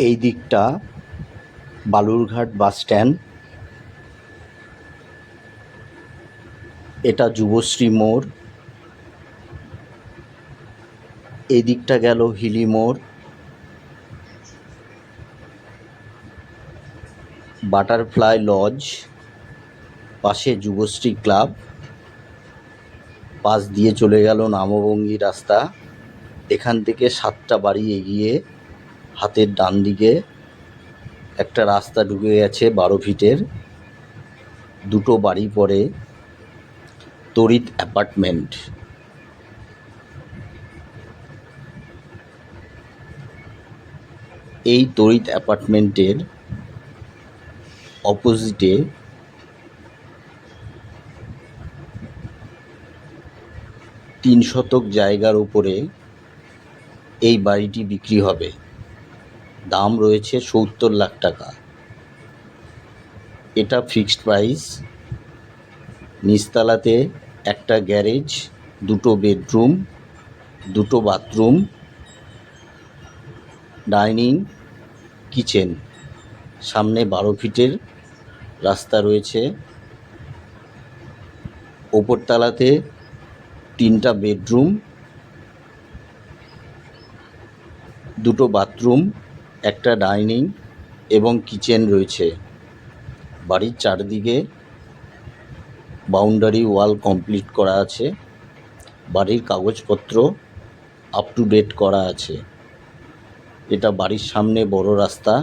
এই দিকটা Balurghat bus stand, এটা যুবশ্রী মোড়, এই দিকটা গেল হিলি মোড়, বাটারফ্লাই লজ, পাশে যুবশ্রী ক্লাব, পাশ দিয়ে চলে গেল নামভঙ্গি রাস্তা। এখান থেকে 7টা বাড়ি এগিয়ে হাতের ডান দিকে একটা রাস্তা ঢুকে গেছে 12 ফিটের। 2টো বাড়ি পরে তড়িৎ অ্যাপার্টমেন্ট। এই তড়িৎ অ্যাপার্টমেন্টের অপোজিটে 3 শতক জায়গার উপরে এই বাড়িটি বিক্রি হবে। দাম রয়েছে 70 লাখ টাকা। এটা ফিক্সড প্রাইস। নিচতলাতে একটা গ্যারেজ, 2টো বেডরুম, 2টো বাথরুম, ডাইনিং, কিচেন, সামনে 12 ফিটের রাস্তা রয়েছে। ওপরতলাতে 3টা বেডরুম, 2টো বাথরুম, একটা ডাইনিং এবং কিচেন রয়েছে। বাড়ির চারদিকে বাউন্ডারি ওয়াল কমপ্লিট করা আছে। বাড়ির কাগজপত্র আপ টু ডেট করা আছে। এটা বাড়ির সামনে বড় রাস্তা,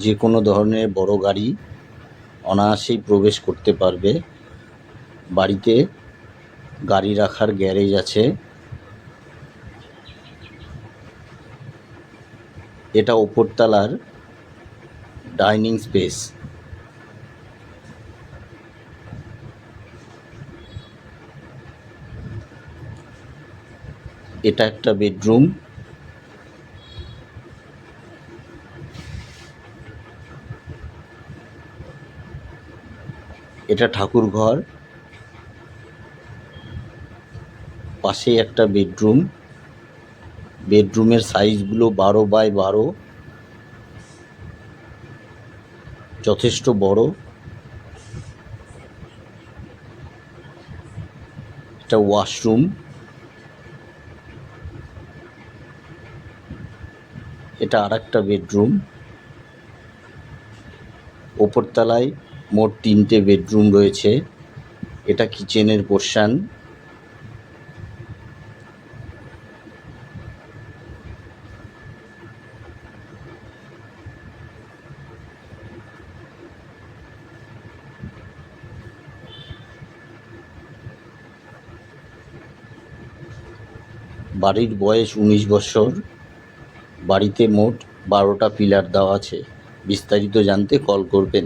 যে কোনো ধরনের বড় গাড়ি অনায়াসেই প্রবেশ করতে পারবে। বাড়িতে গাড়ি রাখার গ্যারেজ আছে। এটা ওপরতলার ডাইনিং স্পেস। এটা একটা বেডরুম। এটা ঠাকুর ঘর, পাশে একটা বেডরুম। বেডরুমের সাইজগুলো 12x12, যথেষ্ট বড়। এটা ওয়াশরুম। এটা আরেকটা বেডরুম। ওপরতলায় মোট 3টে বেডরুম রয়েছে। এটা কিচেনের পোর্শন। বাড়ির বয়স 19 বছর। বাড়িতে মোট 12টা পিলার দেওয়া আছে। বিস্তারিত জানতে কল করবেন।